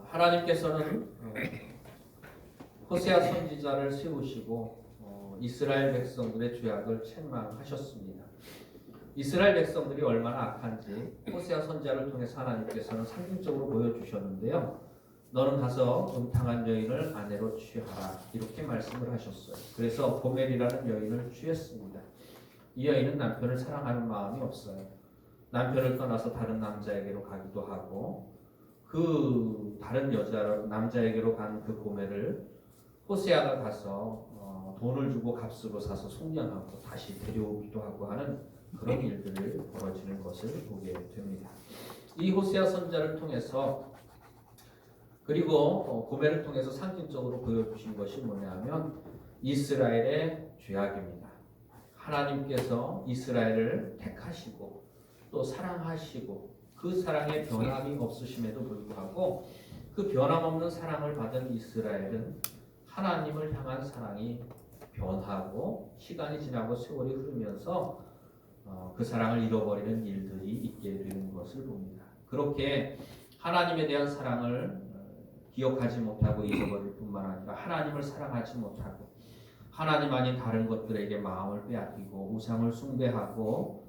하나님께서는 호세아 선지자를 세우시고 이스라엘 백성들의 죄악을 책망하셨습니다. 이스라엘 백성들이 얼마나 악한지 호세아 선지자를 통해서 하나님께서는 상징적으로 보여주셨는데요. 너는 가서 음탕한 여인을 아내로 취하라, 이렇게 말씀을 하셨어요. 그래서 고멜이라는 여인을 취했습니다. 이 여인은 남편을 사랑하는 마음이 없어요. 남편을 떠나서 다른 남자에게로 가기도 하고, 그 다른 남자에게로 간 그 고멜을 호세아가 가서 돈을 주고 값으로 사서 속량하고 다시 데려오기도 하고 하는 그런 일들이 벌어지는 것을 보게 됩니다. 이 호세아 선지자를 통해서, 그리고 고멜을 통해서 상징적으로 보여주신 것이 뭐냐면 이스라엘의 죄악입니다. 하나님께서 이스라엘을 택하시고 또 사랑하시고 그 사랑에 변함이 없으심에도 불구하고 그 변함없는 사랑을 받은 이스라엘은 하나님을 향한 사랑이 변하고 시간이 지나고 세월이 흐르면서 그 사랑을 잃어버리는 일들이 있게 되는 것을 봅니다. 그렇게 하나님에 대한 사랑을 기억하지 못하고 잊어버릴 뿐만 아니라 하나님을 사랑하지 못하고 하나님 아닌 다른 것들에게 마음을 빼앗기고 우상을 숭배하고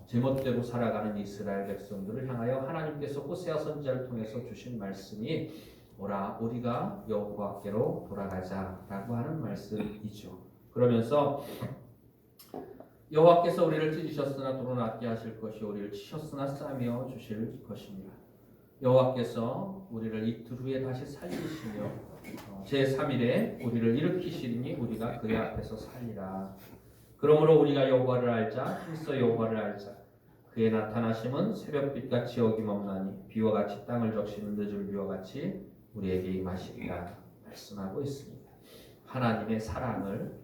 제멋대로 살아가는 이스라엘 백성들을 향하여 하나님께서 호세아 선지자를 통해서 주신 말씀이 오라 우리가 여호와께로 돌아가자라고 하는 말씀이죠. 그러면서 여호와께서 우리를 찢으셨으나 도로 낫게 하실 것이 우리를 치셨으나 싸매어 주실 것입니다. 여호와께서 우리를 이틀 후에 다시 살리시며 제3일에 우리를 일으키시리니 우리가 그의 앞에서 살리라. 그러므로 우리가 여호와를 알자, 힘써 여호와를 알자. 그의 나타나심은 새벽빛같이 어김없나니 비와 같이 땅을 적시는 늦은 비와 같이 우리에게 임하시리라 말씀하고 있습니다. 하나님의 사랑을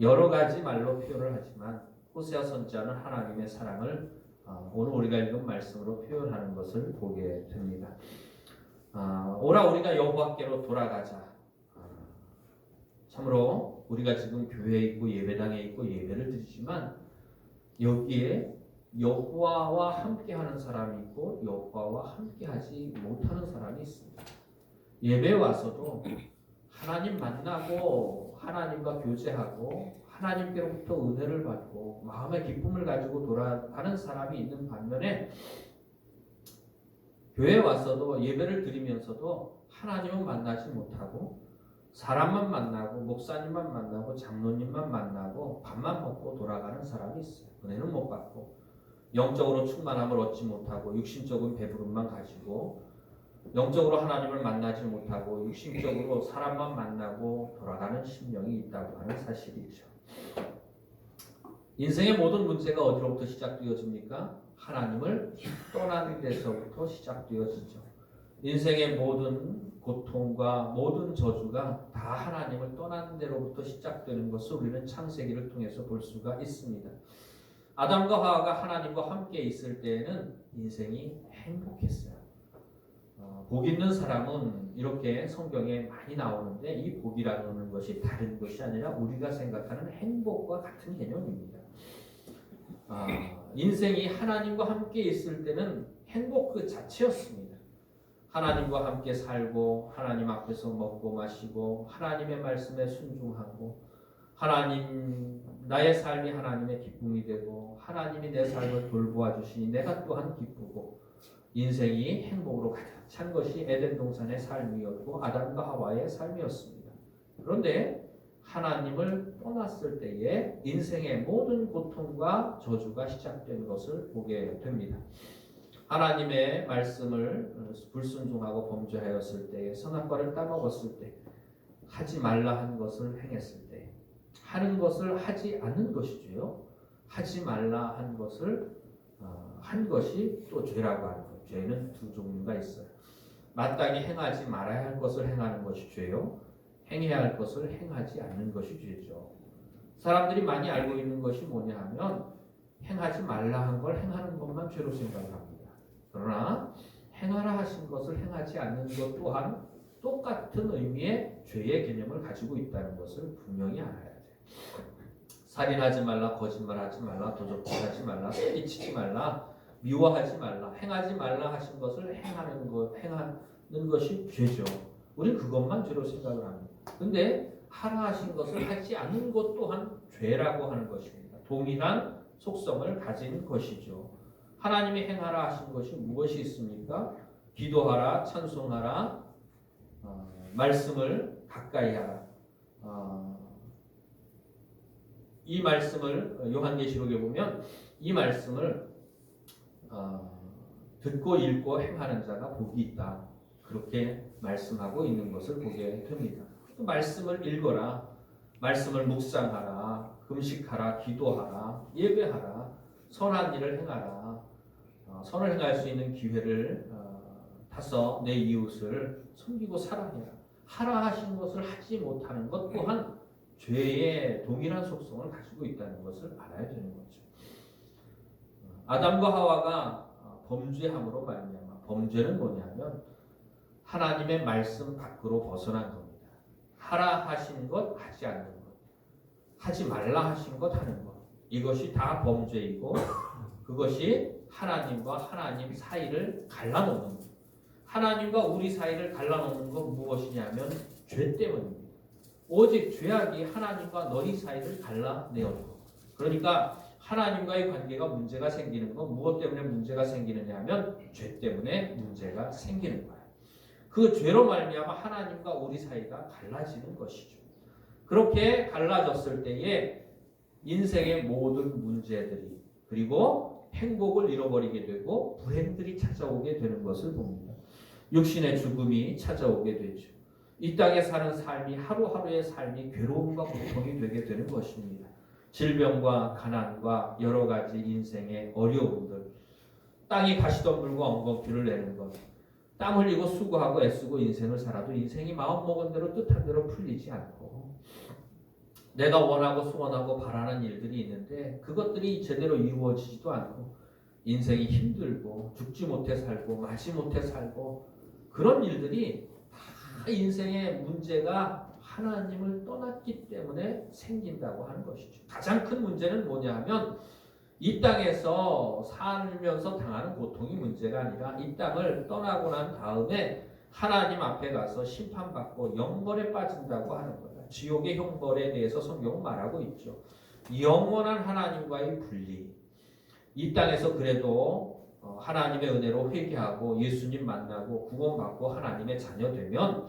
여러 가지 말로 표현을 하지만 호세아 선지자는 하나님의 사랑을 오늘 우리가 읽은 말씀으로 표현하는 것을 보게 됩니다. 오라 우리가 여호와께로 돌아가자. 참으로 우리가 지금 교회에 있고 예배당에 있고 예배를 드리지만 여기에 여호와와 함께하는 사람이 있고 여호와와 함께하지 못하는 사람이 있습니다. 예배에 와서도 하나님 만나고 하나님과 교제하고 하나님께로부터 은혜를 받고 마음의 기쁨을 가지고 돌아가는 사람이 있는 반면에 교회에 와서도 예배를 드리면서도 하나님은 만나지 못하고 사람만 만나고 목사님만 만나고 장로님만 만나고 밥만 먹고 돌아가는 사람이 있어요. 은혜는 못 받고 영적으로 충만함을 얻지 못하고 육신적인 배부름만 가지고 영적으로 하나님을 만나지 못하고 육신적으로 사람만 만나고 돌아가는 심령이 있다고 하는 사실이죠. 인생의 모든 문제가 어디로부터 시작되어집니까? 하나님을 떠나는 데서부터 시작되어지죠. 인생의 모든 고통과 모든 저주가 다 하나님을 떠나는 데로부터 시작되는 것을 우리는 창세기를 통해서 볼 수가 있습니다. 아담과 하와가 하나님과 함께 있을 때에는 인생이 행복했어요. 복 있는 사람은 이렇게 성경에 많이 나오는데 이 복이라는 것이 다른 것이 아니라 우리가 생각하는 행복과 같은 개념입니다. 인생이 하나님과 함께 있을 때는 행복 그 자체였습니다. 하나님과 함께 살고 하나님 앞에서 먹고 마시고 하나님의 말씀에 순종하고 하나님 나의 삶이 하나님의 기쁨이 되고 하나님이 내 삶을 돌보아 주시니 내가 또한 기쁘고 인생이 행복으로 가득 찬 것이 에덴 동산의 삶이었고 아담과 하와의 삶이었습니다. 그런데 하나님을 떠났을 때에 인생의 모든 고통과 저주가 시작된 것을 보게 됩니다. 하나님의 말씀을 불순종하고 범죄하였을 때, 선악과를 따먹었을 때, 하지 말라 한 것을 행했을 때, 하는 것을 하지 않는 것이 죄요. 하지 말라 한 것을 한 것이 또 죄라고 하는 것. 죄는 두 종류가 있어요. 마땅히 행하지 말아야 할 것을 행하는 것이 죄요. 행해야 할 것을 행하지 않는 것이 죄죠. 사람들이 많이 알고 있는 것이 뭐냐 하면 행하지 말라 한 걸 행하는 것만 죄로 생각을 합니다. 그러나 행하라 하신 것을 행하지 않는 것 또한 똑같은 의미의 죄의 개념을 가지고 있다는 것을 분명히 알아야 돼요. 살인하지 말라, 거짓말하지 말라, 도적질하지 말라, 사기치지 말라, 미워하지 말라, 행하지 말라 하신 것을 행하는 것, 것이 죄죠. 우리는 그것만 죄로 생각을 합니다. 근데 하라 하신 것을 하지 않는 것 또한 죄라고 하는 것입니다. 동일한 속성을 가진 것이죠. 하나님이 행하라 하신 것이 무엇이 있습니까? 기도하라, 찬송하라, 말씀을 가까이 하라. 이 말씀을 요한계시록에 보면 이 말씀을 듣고 읽고 행하는 자가 복이 있다. 그렇게 말씀하고 있는 것을 보게 됩니다. 또 말씀을 읽어라, 말씀을 묵상하라, 금식하라, 기도하라, 예배하라, 선한 일을 행하라. 선을 행할 수 있는 기회를 타서 내 이웃을 섬기고 사랑해라. 하라 하신 것을 하지 못하는 것 또한 죄의 동일한 속성을 가지고 있다는 것을 알아야 되는 거죠. 아담과 하와가 범죄함으로 말미암아, 범죄는 뭐냐면 하나님의 말씀 밖으로 벗어난 겁니다. 하라 하신 것 하지 않는 것, 하지 말라 하신 것 하는 것, 이것이 다 범죄이고 그것이 하나님과 하나님 사이를 갈라놓는 것. 하나님과 우리 사이를 갈라놓는 건 무엇이냐면 죄 때문입니다. 오직 죄악이 하나님과 너희 사이를 갈라내었고, 그러니까 하나님과의 관계가 문제가 생기는 건 무엇 때문에 문제가 생기느냐 하면 죄 때문에 문제가 생기는 거예요. 그 죄로 말미암아 하나님과 우리 사이가 갈라지는 것이죠. 그렇게 갈라졌을 때에 인생의 모든 문제들이, 그리고 행복을 잃어버리게 되고 불행들이 찾아오게 되는 것을 봅니다. 육신의 죽음이 찾아오게 되죠. 이 땅에 사는 삶이, 하루하루의 삶이 괴로움과 고통이 되게 되는 것입니다. 질병과 가난과 여러 가지 인생의 어려움들, 땅이 가시덤불과 엉겅퀴를 내는 것, 땀 흘리고 수고하고 애쓰고 인생을 살아도 인생이 마음먹은 대로 뜻한 대로 풀리지 않고, 내가 원하고 소원하고 바라는 일들이 있는데 그것들이 제대로 이루어지지도 않고 인생이 힘들고 죽지 못해 살고 마지 못해 살고, 그런 일들이 다 인생의 문제가 하나님을 떠났기 때문에 생긴다고 하는 것이죠. 가장 큰 문제는 뭐냐 하면 이 땅에서 살면서 당하는 고통이 문제가 아니라 이 땅을 떠나고 난 다음에 하나님 앞에 가서 심판받고 영벌에 빠진다고 하는 거예요. 지옥의 형벌에 대해서 성경은 말하고 있죠. 영원한 하나님과의 분리. 이 땅에서 그래도 하나님의 은혜로 회개하고 예수님 만나고 구원받고 하나님의 자녀 되면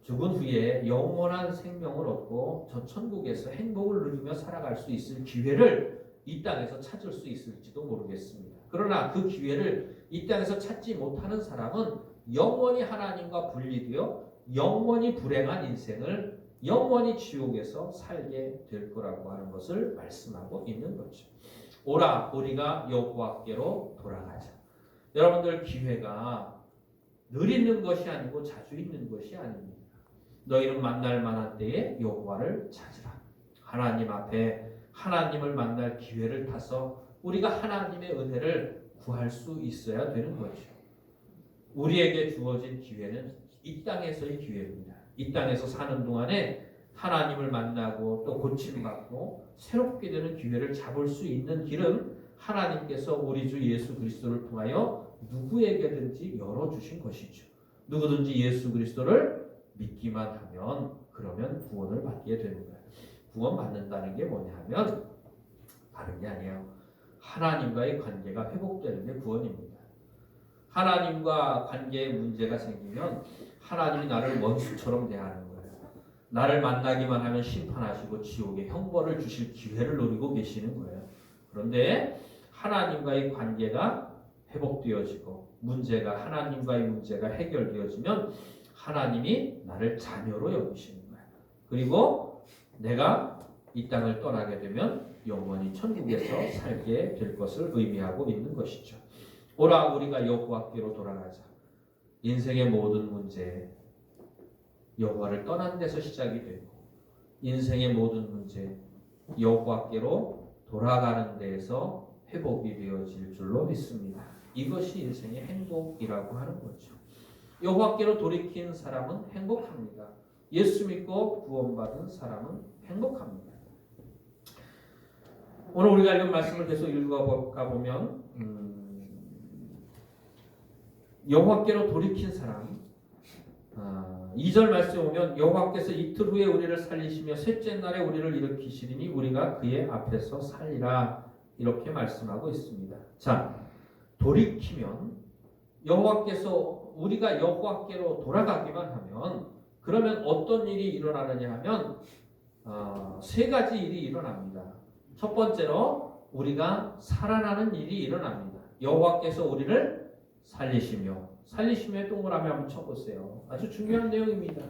죽은 후에 영원한 생명을 얻고 저 천국에서 행복을 누리며 살아갈 수 있을 기회를 이 땅에서 찾을 수 있을지도 모르겠습니다. 그러나 그 기회를 이 땅에서 찾지 못하는 사람은 영원히 하나님과 분리되어 영원히 불행한 인생을 영원히 지옥에서 살게 될 거라고 하는 것을 말씀하고 있는 거죠. 오라, 우리가 여호와께로 돌아가자. 여러분들, 기회가 늘 있는 것이 아니고 자주 있는 것이 아닙니다. 너희는 만날 만한 때에 여호와를 찾으라. 하나님 앞에 하나님을 만날 기회를 타서 우리가 하나님의 은혜를 구할 수 있어야 되는 거죠. 우리에게 주어진 기회는 이 땅에서의 기회입니다. 이 땅에서 사는 동안에 하나님을 만나고 또 고침받고 새롭게 되는 기회를 잡을 수 있는 길은 하나님께서 우리 주 예수 그리스도를 통하여 누구에게든지 열어주신 것이죠. 누구든지 예수 그리스도를 믿기만 하면 그러면 구원을 받게 되는 거예요. 구원 받는다는 게 뭐냐 하면 다른 게 아니에요. 하나님과의 관계가 회복되는 게 구원입니다. 하나님과 관계에 문제가 생기면 하나님이 나를 원수처럼 대하는 거예요. 나를 만나기만 하면 심판하시고 지옥에 형벌을 주실 기회를 노리고 계시는 거예요. 그런데 하나님과의 관계가 회복되어지고 문제가, 하나님과의 문제가 해결되어지면 하나님이 나를 자녀로 여기시는 거예요. 그리고 내가 이 땅을 떠나게 되면 영원히 천국에서 살게 될 것을 의미하고 있는 것이죠. 오라, 우리가 여호와께로 돌아가자. 인생의 모든 문제, 여호와를 떠난 데서 시작이 되고 인생의 모든 문제, 여호와께로 돌아가는 데에서 회복이 되어질 줄로 믿습니다. 이것이 인생의 행복이라고 하는 거죠. 여호와께로 돌이킨 사람은 행복합니다. 예수 믿고 구원받은 사람은 행복합니다. 오늘 우리가 읽은 말씀을 계속 읽어가 보면 여호와께로 돌이킨 사람, 2절 말씀에 보면 여호와께서 이틀 후에 우리를 살리시며 셋째 날에 우리를 일으키시리니 우리가 그의 앞에서 살리라 이렇게 말씀하고 있습니다. 자, 돌이키면 여호와께서 우리가 여호와께로 돌아가기만 하면 그러면 어떤 일이 일어나느냐 하면 세 가지 일이 일어납니다. 첫 번째로 우리가 살아나는 일이 일어납니다. 여호와께서 우리를 살리시며 동그라미 한번 쳐보세요. 아주 중요한 내용입니다.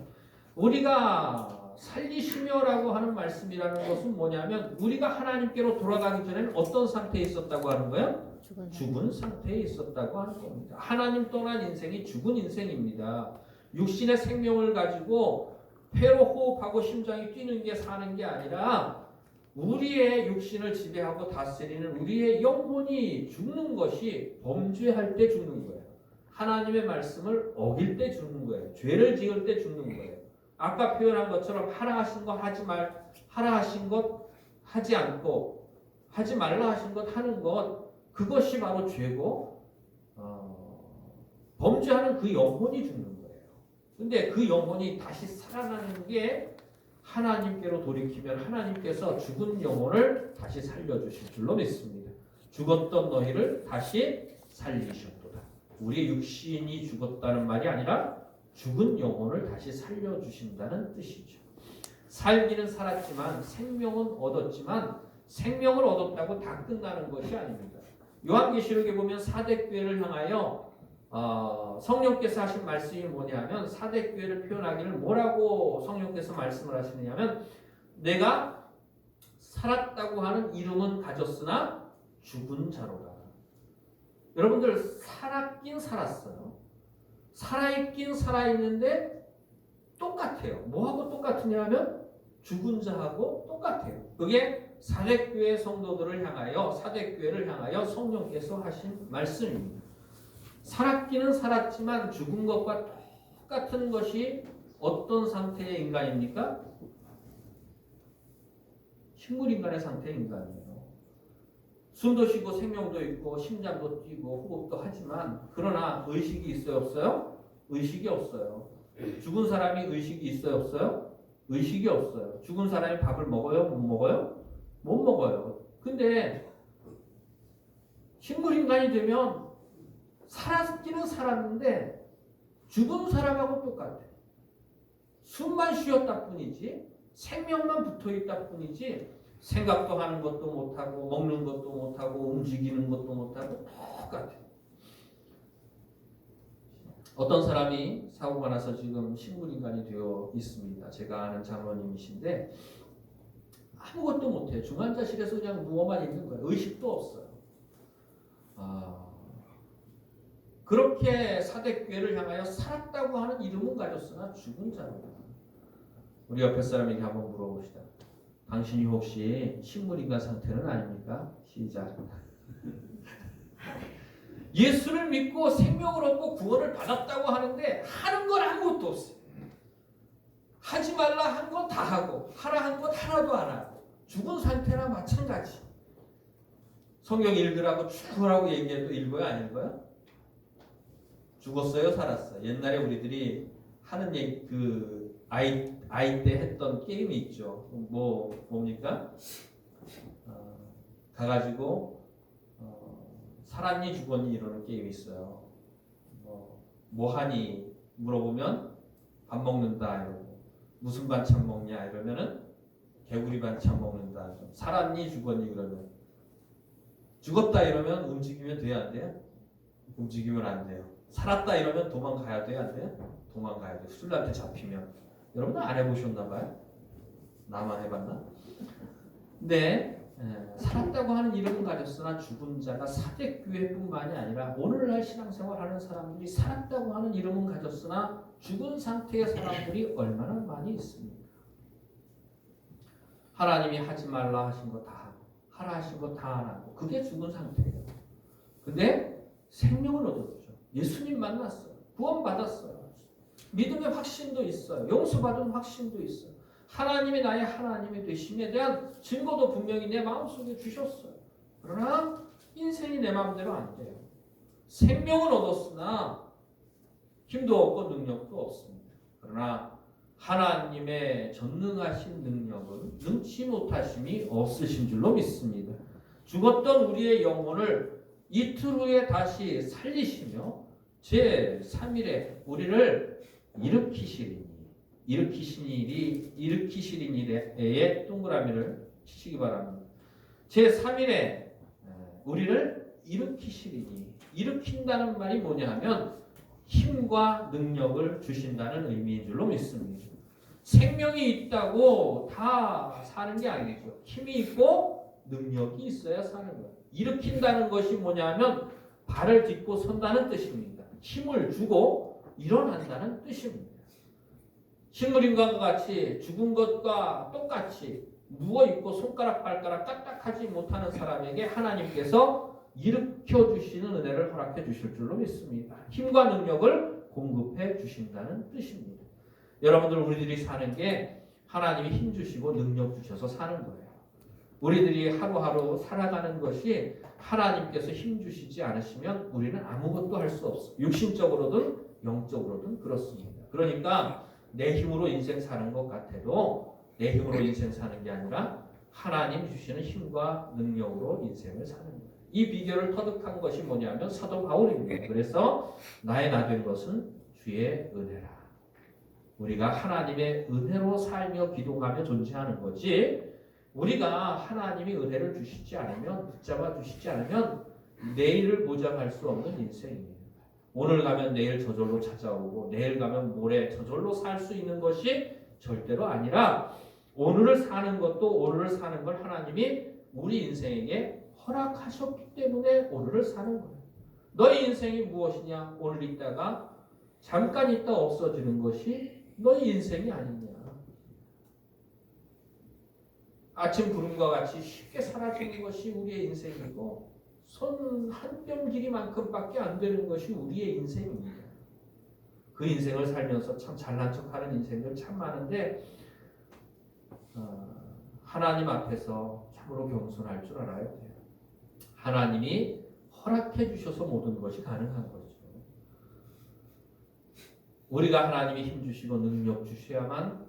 우리가 살리시며라고 하는 말씀이라는 것은 뭐냐면 우리가 하나님께로 돌아가기 전에는 어떤 상태에 있었다고 하는 거예요? 죽은 상태에 있었다고 하는 겁니다. 하나님 떠난 인생이 죽은 인생입니다. 육신의 생명을 가지고 폐로 호흡하고 심장이 뛰는 게 사는 게 아니라 우리의 육신을 지배하고 다스리는 우리의 영혼이 죽는 것이 범죄할 때 죽는 거예요. 하나님의 말씀을 어길 때 죽는 거예요. 죄를 지을 때 죽는 거예요. 아까 표현한 것처럼 하라 하신 것 하라 하신 것 하지 않고 하지 말라 하신 것 하는 것 그것이 바로 죄고 범죄하는 그 영혼이 죽는 거예요. 근데 그 영혼이 다시 살아나는 게 하나님께로 돌이키면 하나님께서 죽은 영혼을 다시 살려주실 줄로 믿습니다. 죽었던 너희를 다시 살리셨도다. 우리 육신이 죽었다는 말이 아니라 죽은 영혼을 다시 살려주신다는 뜻이죠. 살기는 살았지만 생명은 얻었지만 생명을 얻었다고 다 끝나는 것이 아닙니다. 요한계시록에 보면 사대교회를 향하여 성령께서 하신 말씀이 뭐냐면 사대교회를 표현하기를 뭐라고 성령께서 말씀을 하시느냐면 내가 살았다고 하는 이름은 가졌으나 죽은 자로다. 여러분들 살았긴 살았어요. 살아있긴 살아있는데 똑같아요. 뭐하고 똑같으냐 하면 죽은 자하고 똑같아요. 그게 사대교회 성도들을 향하여 사대교회를 향하여 성령께서 하신 말씀입니다. 살았기는 살았지만 죽은 것과 똑같은 것이 어떤 상태의 인간입니까? 식물인간의 상태의 인간이에요. 숨도 쉬고 생명도 있고 심장도 뛰고 호흡도 하지만 그러나 의식이 있어요 없어요? 의식이 없어요. 죽은 사람이 의식이 있어요 없어요? 의식이 없어요. 죽은 사람이 밥을 먹어요? 못 먹어요? 못 먹어요. 근데 식물인간이 되면 살았기는 살았는데 죽은 사람하고 똑같아. 숨만 쉬었다 뿐이지 생명만 붙어있다 뿐이지 생각도 하는 것도 못하고 먹는 것도 못하고 움직이는 것도 못하고 똑같아. 어떤 사람이 사고가 나서 지금 식물인간이 되어 있습니다. 제가 아는 장로님이신데 아무것도 못해요. 중환자실에서 그냥 누워만 있는 거예요. 의식도 없어요. 그렇게 사대교회를 향하여 살았다고 하는 이름은 가졌으나 죽은 자로다. 우리 옆에 사람에게 한번 물어봅시다. 당신이 혹시 식물인간 상태는 아닙니까? 시작. 예수를 믿고 생명을 얻고 구원을 받았다고 하는데 하는 건 아무것도 없어요. 하지 말라 한 건 다 하고 하라 한 건 하나도 안 하고 죽은 상태나 마찬가지. 성경 읽으라고 죽으라고 얘기해도 읽어요 안 읽어요? 죽었어요 살았어요. 옛날에 우리들이 하는 얘기 그 아이 때 했던 게임이 있죠. 뭡니까? 가가지고 살았니 죽었니 이러는 게임이 있어요. 뭐 하니 물어보면 밥 먹는다 이러고 무슨 반찬 먹냐 이러면은 개구리 반찬 먹는다. 살았니 죽었니 그러면 죽었다 이러면 움직이면 돼야 안 돼요? 움직이면 안 돼요. 살았다 이러면 도망가야 돼요 안 돼요? 도망가야 돼요. 술한테 잡히면. 여러분들 안 해보셨나 봐요? 나만 해봤나? 근데 살았다고 하는 이름은 가졌으나 죽은 자가 사대교회뿐만이 아니라 오늘날 신앙생활하는 사람들이 살았다고 하는 이름은 가졌으나 죽은 상태의 사람들이 얼마나 많이 있습니까? 하나님이 하지 말라 하신 거 다 하고 하라 하신 거 다 안 하고 그게 죽은 상태예요. 근데 생명을 얻었죠. 예수님 만났어요. 구원받았어요. 믿음의 확신도 있어요. 용서받은 확신도 있어요. 하나님이 나의 하나님이 되심에 대한 증거도 분명히 내 마음속에 주셨어요. 그러나 인생이 내 마음대로 안 돼요. 생명은 얻었으나 힘도 없고 능력도 없습니다. 그러나 하나님의 전능하신 능력은 능치 못하심이 없으신 줄로 믿습니다. 죽었던 우리의 영혼을 이틀 후에 다시 살리시며 제3일에 우리를 일으키시린 일에 동그라미를 치시기 바랍니다. 제3일에 우리를 일으킨다는 말이 뭐냐 하면 힘과 능력을 주신다는 의미인 줄로 믿습니다. 생명이 있다고 다 사는 게 아니죠. 힘이 있고 능력이 있어야 사는 거예요. 일으킨다는 것이 뭐냐면 발을 딛고 선다는 뜻입니다. 힘을 주고 일어난다는 뜻입니다. 식물인간과 같이 죽은 것과 똑같이 누워있고 손가락 발가락 까딱하지 못하는 사람에게 하나님께서 일으켜주시는 은혜를 허락해 주실 줄로 믿습니다. 힘과 능력을 공급해 주신다는 뜻입니다. 여러분들 우리들이 사는 게 하나님이 힘 주시고 능력 주셔서 사는 거예요. 우리들이 하루하루 살아가는 것이 하나님께서 힘 주시지 않으시면 우리는 아무것도 할 수 없어요. 육신적으로든 영적으로든 그렇습니다. 그러니까 내 힘으로 인생 사는 것 같아도 내 힘으로 인생 사는 게 아니라 하나님 주시는 힘과 능력으로 인생을 사는 거예요. 이 비결을 터득한 것이 뭐냐면 사도 바울입니다. 그래서 나의 나 된 것은 주의 은혜라. 우리가 하나님의 은혜로 살며 기도하며 존재하는 거지, 우리가 하나님이 은혜를 주시지 않으면, 붙잡아 주시지 않으면 내일을 보장할 수 없는 인생이에요. 오늘 가면 내일 저절로 찾아오고 내일 가면 모레 저절로 살 수 있는 것이 절대로 아니라 오늘을 사는 것도 오늘을 사는 걸 하나님이 우리 인생에게 허락하셨기 때문에 오늘을 사는 거예요. 너의 인생이 무엇이냐? 오늘 있다가 잠깐 있다 없어지는 것이 너의 인생이 아니냐. 아침 구름과 같이 쉽게 사라지는 것이 우리의 인생이고 손 한 뼘 길이만큼밖에 안 되는 것이 우리의 인생입니다. 그 인생을 살면서 참 잘난 척하는 인생들 참 많은데 하나님 앞에서 참으로 겸손할 줄 알아야 돼요. 하나님이 허락해 주셔서 모든 것이 가능한 거죠. 우리가 하나님이 힘 주시고 능력 주셔야만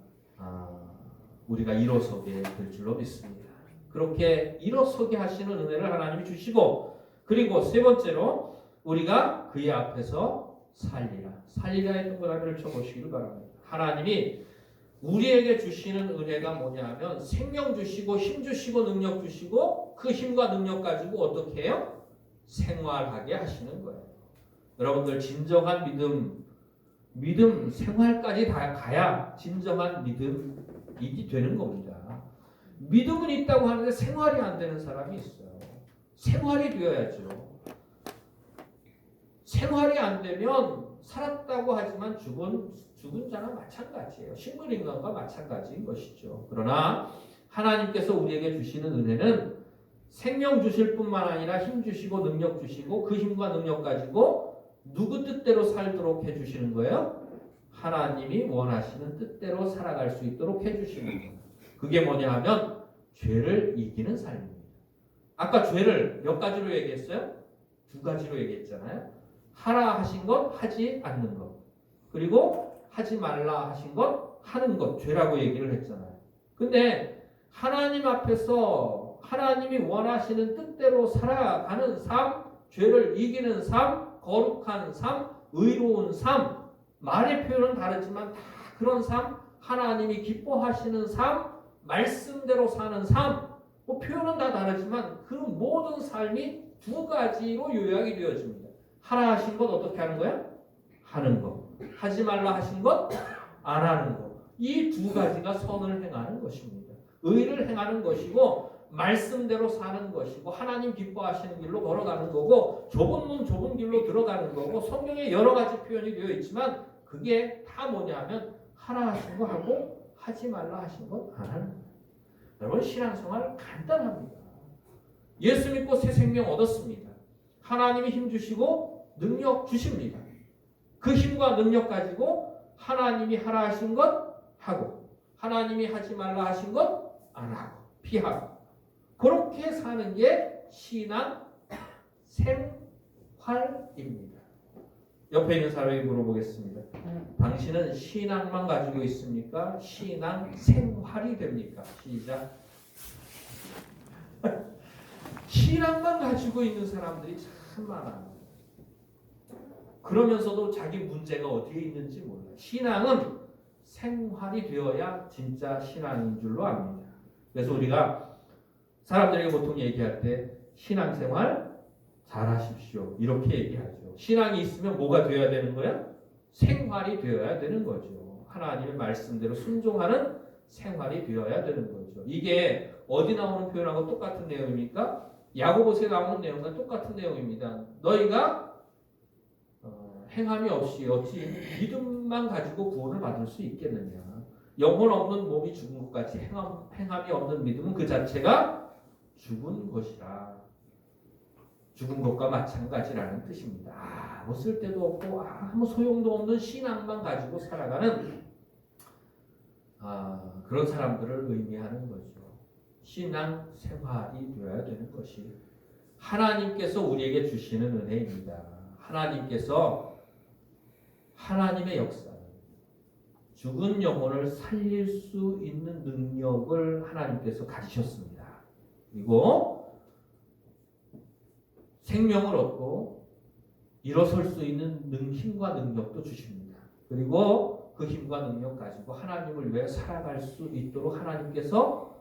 우리가 일어서게 될 줄로 믿습니다. 그렇게 일어서게 하시는 은혜를 하나님이 주시고, 그리고 세 번째로 우리가 그의 앞에서 살리라의 동그라미를 쳐보시기를 바랍니다. 하나님이 우리에게 주시는 은혜가 뭐냐 하면 생명 주시고 힘 주시고 능력 주시고 그 힘과 능력 가지고 어떻게 해요? 생활하게 하시는 거예요. 여러분들 진정한 믿음 생활까지 다 가야 진정한 믿음이 되는 겁니다. 믿음은 있다고 하는데 생활이 안 되는 사람이 있어요. 생활이 되어야죠. 생활이 안 되면 살았다고 하지만 죽은 자나 마찬가지예요. 식물인간과 마찬가지인 것이죠. 그러나 하나님께서 우리에게 주시는 은혜는 생명 주실 뿐만 아니라 힘 주시고 능력 주시고 그 힘과 능력 가지고 누구 뜻대로 살도록 해주시는 거예요? 하나님이 원하시는 뜻대로 살아갈 수 있도록 해주시는 거예요. 그게 뭐냐 하면 죄를 이기는 삶입니다. 아까 죄를 몇 가지로 얘기했어요? 두 가지로 얘기했잖아요. 하라 하신 것, 하지 않는 것. 그리고 하지 말라 하신 것, 하는 것. 죄라고 얘기를 했잖아요. 근데 하나님 앞에서 하나님이 원하시는 뜻대로 살아가는 삶, 죄를 이기는 삶, 거룩한 삶, 의로운 삶, 말의 표현은 다르지만 다 그런 삶, 하나님이 기뻐하시는 삶, 말씀대로 사는 삶, 표현은 다 다르지만 그 모든 삶이 두 가지로 요약이 되어집니다. 하라 하신 것 어떻게 하는 거야? 하는 것. 하지 말라 하신 것? 안 하는 것. 이 두 가지가 선을 행하는 것입니다. 의를 행하는 것이고 말씀대로 사는 것이고 하나님 기뻐하시는 길로 걸어가는 거고 좁은 문 좁은 길로 들어가는 거고 성경에 여러 가지 표현이 되어 있지만 그게 다 뭐냐면 하라 하신 거 하고 하지 말라 하신 것 안 하는 거예요. 여러분 신앙생활 간단합니다. 예수 믿고 새 생명 얻었습니다. 하나님이 힘 주시고 능력 주십니다. 그 힘과 능력 가지고 하나님이 하라 하신 것 하고 하나님이 하지 말라 하신 것 안 하고 피하고 그렇게 사는 게 신앙 생활입니다. 옆에 있는 사람에게 물어보겠습니다. 당신은 신앙만 가지고 있습니까? 신앙 생활이 됩니까? 시작. 신앙만 가지고 있는 사람들이 참 많아요. 그러면서도 자기 문제가 어디에 있는지 몰라요. 신앙은 생활이 되어야 진짜 신앙인 줄로 압니다. 그래서 우리가 사람들에게 보통 얘기할 때 신앙생활 잘하십시오. 이렇게 얘기하죠. 신앙이 있으면 뭐가 되어야 되는 거야? 생활이 되어야 되는 거죠. 하나님의 말씀대로 순종하는 생활이 되어야 되는 거죠. 이게 어디 나오는 표현하고 똑같은 내용입니까? 야고보서에 나오는 내용과 똑같은 내용입니다. 너희가 행함이 없이 어찌 믿음만 가지고 구원을 받을 수 있겠느냐. 영혼 없는 몸이 죽은 것 같이 행함이 없는 믿음은 그 자체가 죽은 것이라. 죽은 것과 마찬가지라는 뜻입니다. 아무 쓸데도 없고 아무 소용도 없는 신앙만 가지고 살아가는 그런 사람들을 의미하는 거죠. 신앙 생활이 되어야 되는 것이 하나님께서 우리에게 주시는 은혜입니다. 하나님께서 하나님의 역사는 죽은 영혼을 살릴 수 있는 능력을 하나님께서 가지셨습니다. 그리고 생명을 얻고 일어설 수 있는 힘과 능력도 주십니다. 그리고 그 힘과 능력 가지고 하나님을 위해 살아갈 수 있도록 하나님께서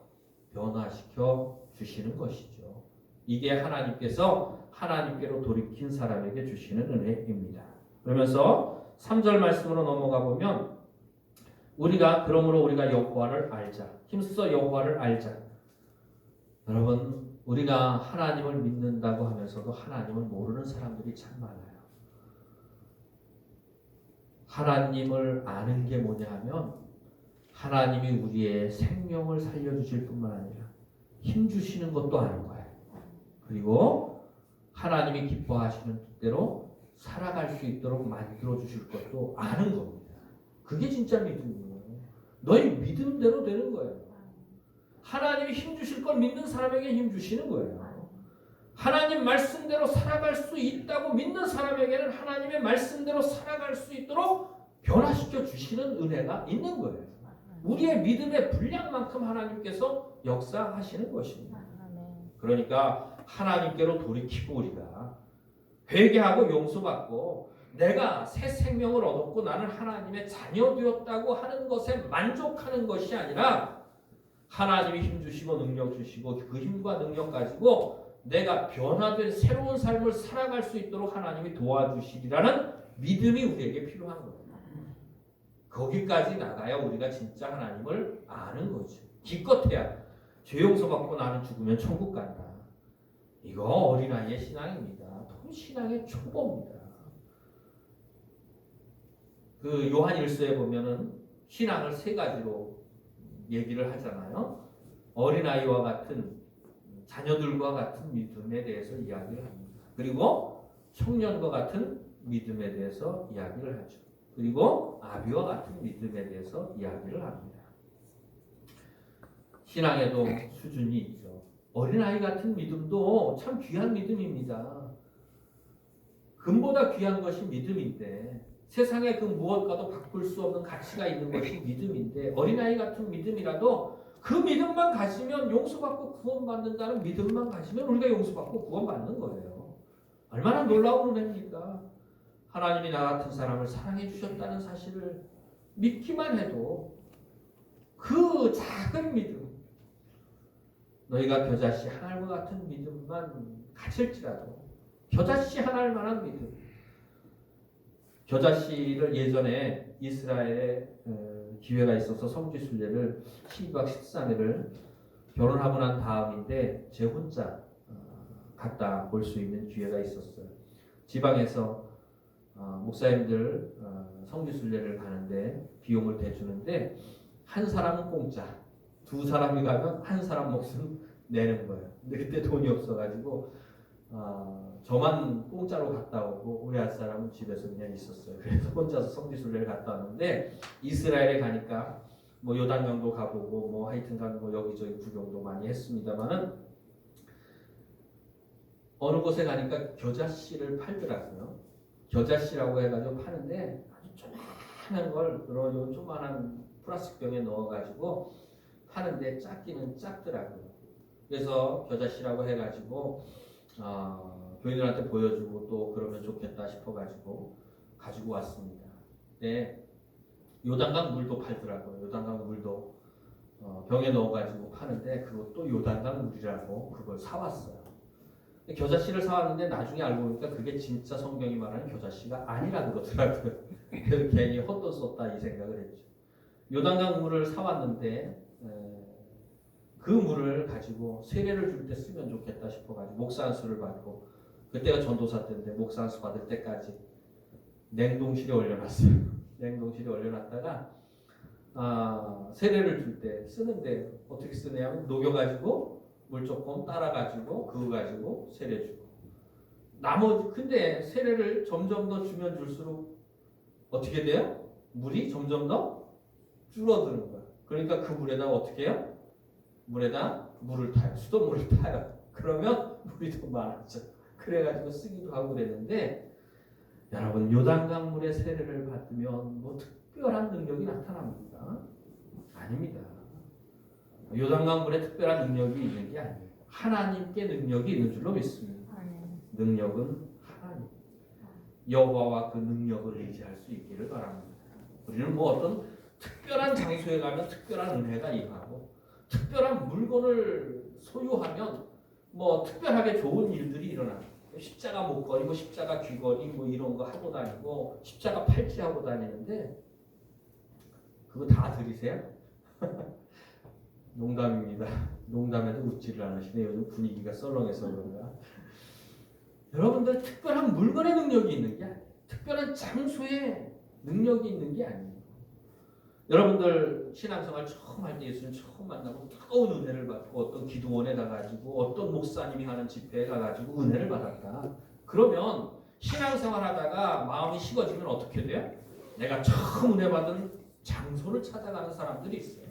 변화시켜 주시는 것이죠. 이게 하나님께서 하나님께로 돌이킨 사람에게 주시는 은혜입니다. 그러면서 3절 말씀으로 넘어가 보면 그러므로 우리가 여호와를 알자. 힘써 여호와를 알자. 여러분 우리가 하나님을 믿는다고 하면서도 하나님을 모르는 사람들이 참 많아요. 하나님을 아는 게 뭐냐 하면 하나님이 우리의 생명을 살려주실 뿐만 아니라 힘 주시는 것도 아는 거예요. 그리고 하나님이 기뻐하시는 뜻대로 살아갈 수 있도록 만들어 주실 것도 아는 겁니다. 그게 진짜 믿음이에요. 너희 믿음대로 되는 거예요. 하나님이 힘 주실 걸 믿는 사람에게 힘 주시는 거예요. 하나님 말씀대로 살아갈 수 있다고 믿는 사람에게는 하나님의 말씀대로 살아갈 수 있도록 변화시켜 주시는 은혜가 있는 거예요. 우리의 믿음의 분량만큼 하나님께서 역사하시는 것입니다. 그러니까 하나님께로 돌이키고 우리가 회개하고 용서받고 내가 새 생명을 얻었고 나는 하나님의 자녀 되었다고 하는 것에 만족하는 것이 아니라 하나님이 힘 주시고 능력 주시고 그 힘과 능력 가지고 내가 변화된 새로운 삶을 살아갈 수 있도록 하나님이 도와주시리라는 믿음이 우리에게 필요한 거예요. 거기까지 나가야 우리가 진짜 하나님을 아는 거죠. 기껏해야 죄 용서받고 나는 죽으면 천국 간다. 이거 어린아이의 신앙입니다. 신앙의 초보입니다. 그 요한 1서에 보면은 신앙을 세 가지로 얘기를 하잖아요. 어린아이와 같은 자녀들과 같은 믿음에 대해서 이야기를 합니다. 그리고 청년과 같은 믿음에 대해서 이야기를 하죠. 그리고 아비와 같은 믿음에 대해서 이야기를 합니다. 신앙에도 수준이 있죠. 어린아이 같은 믿음도 참 귀한 믿음입니다. 금보다 귀한 것이 믿음인데 세상에 그 무엇과도 바꿀 수 없는 가치가 있는 것이 믿음인데 어린아이 같은 믿음이라도 그 믿음만 가지면 용서받고 구원받는다는 믿음만 가지면 우리가 용서받고 구원받는 거예요. 얼마나 놀라운 은혜입니까? 하나님이 나 같은 사람을 사랑해 주셨다는 사실을 믿기만 해도 그 작은 믿음 너희가 겨자씨 한 알과 같은 믿음만 가질지라도 겨자씨 하나일 만한 믿음. 겨자씨를 예전에 이스라엘에 기회가 있어서 성지순례를 12박 13일을 결혼하고 난 다음인데 제 혼자 갔다 올 수 있는 기회가 있었어요. 지방에서 목사님들 성지순례를 가는데 비용을 대주는데 한 사람은 공짜, 두 사람이 가면 한 사람 몫은 내는 거예요. 근데 그때 돈이 없어가지고 저만 공짜로 갔다 오고 우리 할 사람은 집에서 그냥 있었어요. 그래서 혼자서 성지순례를 갔다 왔는데 이스라엘에 가니까 뭐 요단강도 가보고 뭐 하여튼간 뭐 여기저기 구경도 많이 했습니다만은 어느 곳에 가니까 겨자씨를 팔더라고요. 겨자씨라고 해가지고 파는데 아주 조그만한 걸 그런 조그만한 플라스틱 병에 넣어가지고 파는데 작기는 작더라고요. 그래서 겨자씨라고 해가지고 교인들한테 보여주고 또 그러면 좋겠다 싶어가지고 가지고 왔습니다. 네, 요단강 물도 팔더라고요. 요단강 물도 병에 넣어가지고 파는데 그것도 요단강 물이라고 그걸 사왔어요. 겨자씨를 사왔는데 나중에 알고 보니까 그게 진짜 성경이 말하는 겨자씨가 아니라 그러더라고요. 그래서 괜히 헛돈 썼다 이 생각을 했죠. 요단강 물을 사왔는데 그 물을 가지고 세례를 줄 때 쓰면 좋겠다 싶어가지고 목사 안수를 받고 그때가 전도사 때인데 목사 안수 받을 때까지 냉동실에 올려놨어요. 냉동실에 올려놨다가 세례를 줄 때 쓰는데 어떻게 쓰냐면 녹여가지고 물 조금 따라가지고 그거 가지고 세례 주고 나머지 근데 세례를 점점 더 주면 줄수록 어떻게 돼요? 물이 점점 더 줄어드는 거야. 그러니까 그 물에다 어떻게 해요? 물에다 물을 타요. 수돗물을 타요. 그러면 물이 더 많아져. 그래가지고 쓰기도 하고 그랬는데 여러분 요단강 물의 세례를 받으면 뭐 특별한 능력이 나타납니까? 아닙니다. 요단강 물에 특별한 능력이 있는 게 아니에요. 하나님께 능력이 있는 줄로 믿습니다. 능력은 하나님. 여호와와 그 능력을 의지할 수 있기를 바랍니다. 우리는 뭐 어떤 특별한 장소에 가면 특별한 은혜가 임하고 특별한 물건을 소유하면 뭐 특별하게 좋은 일들이 일어나요. 십자가 목걸이, 뭐 십자가 귀걸이, 뭐 이런 거 하고 다니고 십자가 팔찌 하고 다니는데 그거 다 들이세요? 농담입니다. 농담해도 웃지를 않으시네. 요즘 분위기가 썰렁해서 그런가. 여러분들 특별한 물건의 능력이 있는 게 아니에요. 특별한 장소에 능력이 있는 게 아니에요. 여러분들 신앙생활 처음 할 때 예수님 처음 만나고 뜨거운 은혜를 받고 어떤 기도원에 가가지고 어떤 목사님이 하는 집회에 가가지고 은혜를 받았다. 그러면 신앙생활 하다가 마음이 식어지면 어떻게 돼요? 내가 처음 은혜 받은 장소를 찾아가는 사람들이 있어요.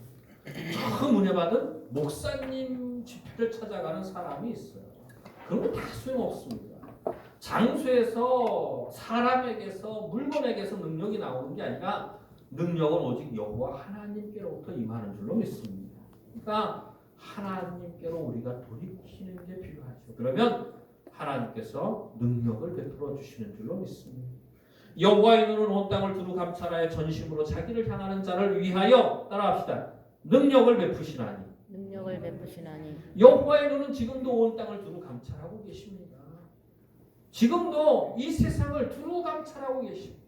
처음 은혜 받은 목사님 집회를 찾아가는 사람이 있어요. 그런 거 다 소용없습니다. 장소에서 사람에게서 물건에게서 능력이 나오는 게 아니라 능력은 오직 여호와 하나님께로부터 임하는 줄로 믿습니다. 그러니까 하나님께로 우리가 돌이키는 게 필요하죠. 그러면 하나님께서 능력을 베풀어 주시는 줄로 믿습니다. 여호와의 눈은 온 땅을 두루 감찰하여 전심으로 자기를 향하는 자를 위하여 따라합시다. 능력을 베푸시나니. 능력을 베푸시나니. 여호와의 눈은 지금도 온 땅을 두루 감찰하고 계십니다. 지금도 이 세상을 두루 감찰하고 계십니다.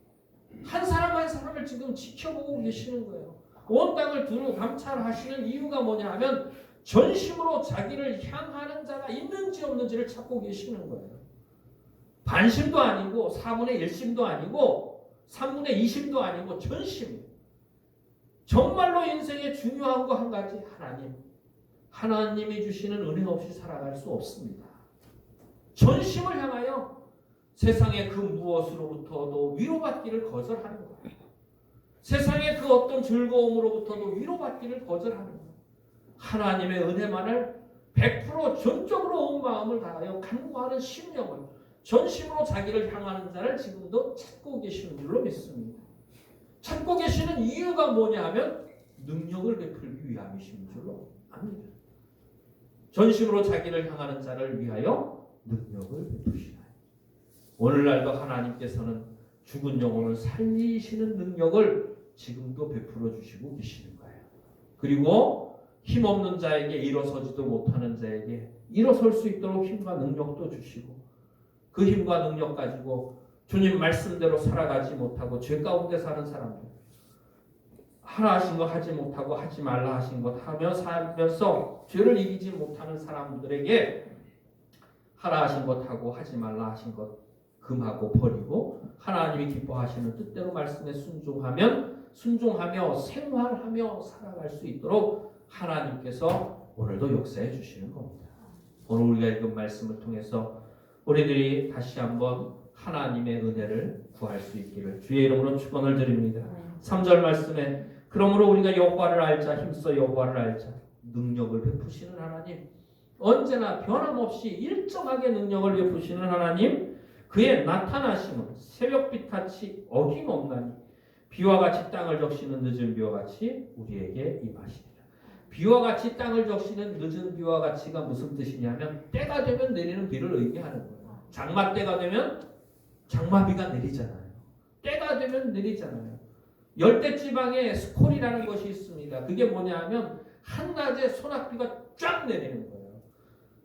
한 사람 한 사람을 지금 지켜보고 계시는 거예요. 온 땅을 두루 감찰하시는 이유가 뭐냐 하면 전심으로 자기를 향하는 자가 있는지 없는지를 찾고 계시는 거예요. 반심도 아니고 4분의 1심도 아니고 3분의 2심도 아니고 전심. 정말로 인생에 중요한 거 한 가지 하나님. 하나님이 주시는 은혜 없이 살아갈 수 없습니다. 전심을 향하여 세상의 그 무엇으로부터도 위로받기를 거절하는 거예요. 세상의 그 어떤 즐거움으로부터도 위로받기를 거절하는 거예요. 하나님의 은혜만을 100% 전적으로 온 마음을 다하여 간구하는 심령을 전심으로 자기를 향하는 자를 지금도 찾고 계시는 줄로 믿습니다. 찾고 계시는 이유가 뭐냐 하면 능력을 베풀기 위함이신 줄로 압니다. 전심으로 자기를 향하는 자를 위하여 능력을 베푸시나니. 오늘날도 하나님께서는 죽은 영혼을 살리시는 능력을 지금도 베풀어 주시고 계시는 거예요. 그리고 힘없는 자에게 일어서지도 못하는 자에게 일어설 수 있도록 힘과 능력도 주시고 그 힘과 능력 가지고 주님 말씀대로 살아가지 못하고 죄 가운데 사는 사람들 하라 하신 거 하지 못하고 하지 말라 하신 것 하며 살면서 죄를 이기지 못하는 사람들에게 하라 하신 것 하고 하지 말라 하신 것 금하고 버리고 하나님이 기뻐하시는 뜻대로 말씀에 순종하며 생활하며 살아갈 수 있도록 하나님께서 오늘도 역사해 주시는 겁니다. 오늘 우리가 읽은 말씀을 통해서 우리들이 다시 한번 하나님의 은혜를 구할 수 있기를 주의 이름으로 축원을 드립니다. 3절 말씀에 그러므로 우리가 여호와를 알자 힘써 여호와를 알자 능력을 베푸시는 하나님 언제나 변함없이 일정하게 능력을 베푸시는 하나님 그의 나타나심은 새벽빛같이 어김없나니 비와 같이 땅을 적시는 늦은 비와 같이 우리에게 임하시리라. 비와 같이 땅을 적시는 늦은 비와 같이가 무슨 뜻이냐면 때가 되면 내리는 비를 의미하는 거예요. 장마 때가 되면 장마비가 내리잖아요. 때가 되면 내리잖아요. 열대지방에 스콜이라는 것이 있습니다. 그게 뭐냐면 한낮에 소낙비가 쫙 내리는 거예요.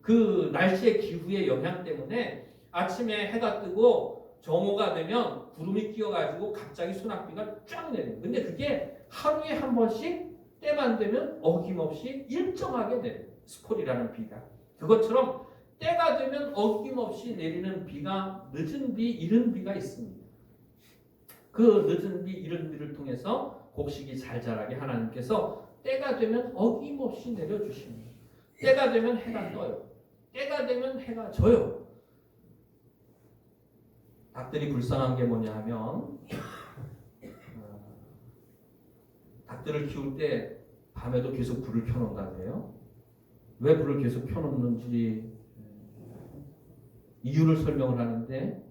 그 날씨의 기후의 영향 때문에 아침에 해가 뜨고 정오가 되면 구름이 끼어가지고 갑자기 소낙비가 쫙 내려요. 근데 그게 하루에 한 번씩 때만 되면 어김없이 일정하게 내려요. 스콜이라는 비가. 그것처럼 때가 되면 어김없이 내리는 비가 늦은 비, 이른 비가 있습니다. 그 늦은 비, 이른 비를 통해서 곡식이 잘 자라게 하나님께서 때가 되면 어김없이 내려주십니다. 때가 되면 해가 떠요. 때가 되면 해가 져요. 닭들이 불쌍한 게 뭐냐 하면 닭들을 키울 때 밤에도 계속 불을 켜놓는다고요. 왜 불을 계속 켜놓는지 이유를 설명을 하는데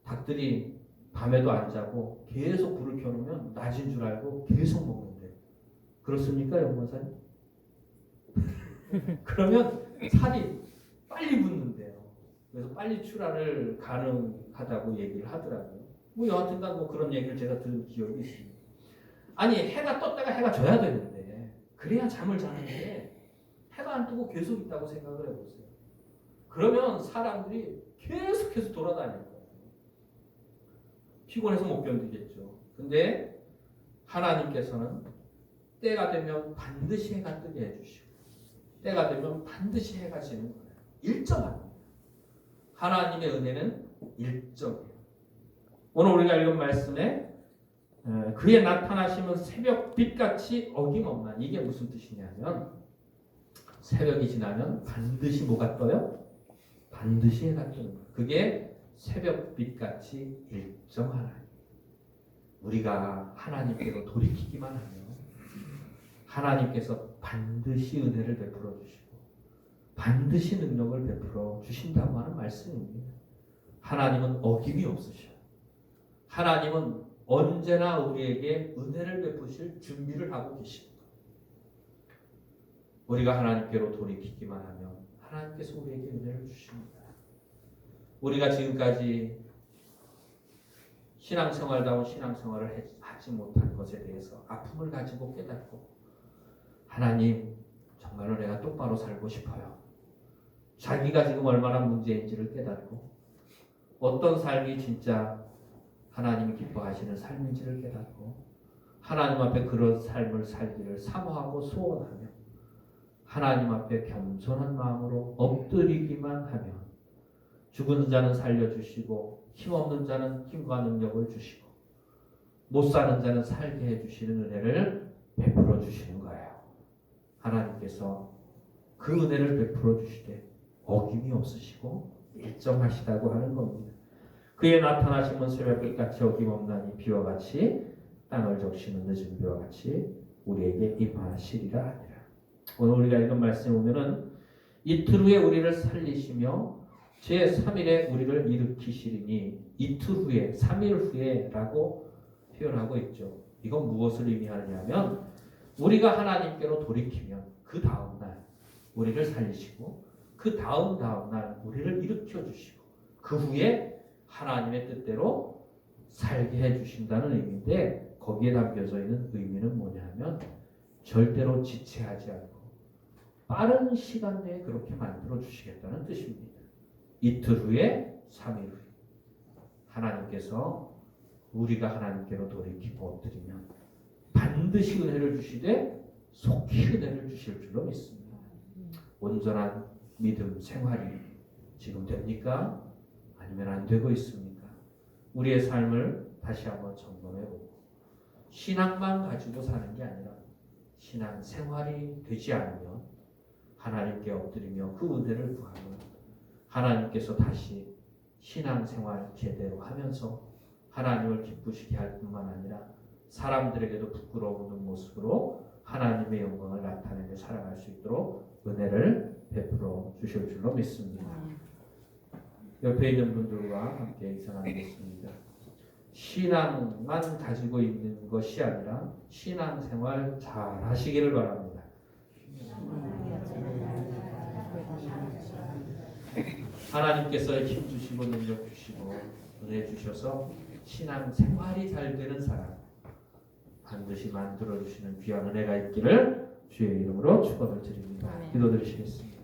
닭들이 밤에도 안 자고 계속 불을 켜놓으면 낮인 줄 알고 계속 먹는데요. 그렇습니까, 연못사님? 그러면 살이 빨리 붙는데요. 그래서 빨리 출하를 가능하다고 얘기를 하더라고요. 뭐 여하튼간 뭐 그런 얘기를 제가 들은 기억이 있습니다. 아니 해가 떴다가 해가 져야 되는데 그래야 잠을 자는데 해가 안 뜨고 계속 있다고 생각을 해보세요. 그러면 사람들이 계속해서 돌아다닐 거예요. 피곤해서 못 견디겠죠. 근데 하나님께서는 때가 되면 반드시 해가 뜨게 해주시고 때가 되면 반드시 해가 지는 거예요. 일정합니다. 하나님의 은혜는 일정해요. 오늘 우리가 읽은 말씀에 그의 나타나심은 새벽 빛같이 어김없나니 이게 무슨 뜻이냐면 새벽이 지나면 반드시 뭐가 떠요? 반드시 해가 뜨는 거예요. 그게 새벽 빛같이 일정하나니 우리가 하나님께로 돌이키기만 하면 하나님께서 반드시 은혜를 베풀어 주시고 반드시 능력을 베풀어 주신다고 하는 말씀입니다. 하나님은 어김이 없으셔요. 하나님은 언제나 우리에게 은혜를 베푸실 준비를 하고 계십니다. 우리가 하나님께로 돌이키기만 하면 하나님께서 우리에게 은혜를 주십니다. 우리가 지금까지 신앙생활다운 신앙생활을 하지 못한 것에 대해서 아픔을 가지고 깨닫고 하나님 정말로 내가 똑바로 살고 싶어요. 자기가 지금 얼마나 문제인지를 깨닫고 어떤 삶이 진짜 하나님이 기뻐하시는 삶인지를 깨닫고 하나님 앞에 그런 삶을 살기를 사모하고 소원하며 하나님 앞에 겸손한 마음으로 엎드리기만 하면 죽은 자는 살려주시고 힘없는 자는 힘과 능력을 주시고 못 사는 자는 살게 해주시는 은혜를 베풀어 주시는 거예요. 하나님께서 그 은혜를 베풀어 주시되 어김이 없으시고 일정하시다고 하는 겁니다. 그의 나타나심은 새벽빛같이 어김없나니 비와 같이 땅을 적시는 늦은 비와 같이 우리에게 임하시리라 하니라. 오늘 우리가 읽은 말씀에 보면은 이틀 후에 우리를 살리시며 제3일에 우리를 일으키시리니 이틀 후에 3일 후에라고 표현하고 있죠. 이건 무엇을 의미하냐면 우리가 하나님께로 돌이키면 그 다음날 우리를 살리시고 그 다음날 우리를 일으켜 주시고 그 후에 하나님의 뜻대로 살게 해주신다는 의미인데 거기에 담겨져 있는 의미는 뭐냐면 절대로 지체하지 않고 빠른 시간 내에 그렇게 만들어 주시겠다는 뜻입니다. 이틀 후에 3일 후에 하나님께서 우리가 하나님께로 돌이키고 엎드리면 반드시 은혜를 주시되 속히 은혜를 주실 줄로 믿습니다. 온전한 믿음 생활이 지금 됩니까? 아니면 안 되고 있습니까? 우리의 삶을 다시 한번 점검해보고 신앙만 가지고 사는 게 아니라 신앙 생활이 되지 않으면 하나님께 엎드리며 그 은혜를 구하면 하나님께서 다시 신앙 생활 제대로 하면서 하나님을 기쁘시게 할 뿐만 아니라 사람들에게도 부끄러운 모습으로 하나님의 영광을 나타내며 살아갈 수 있도록 은혜를 베풀어 주실 줄로 믿습니다. 옆에 있는 분들과 함께 인사하겠습니다. 신앙만 가지고 있는 것이 아니라 신앙생활 잘 하시기를 바랍니다. 하나님께서 힘 주시고 능력 주시고 은혜 주셔서 신앙생활이 잘 되는 사람 반드시 만들어 주시는 귀한 은혜가 있기를 주의 이름으로 축원을 드립니다. 아멘. 기도드리시겠습니다.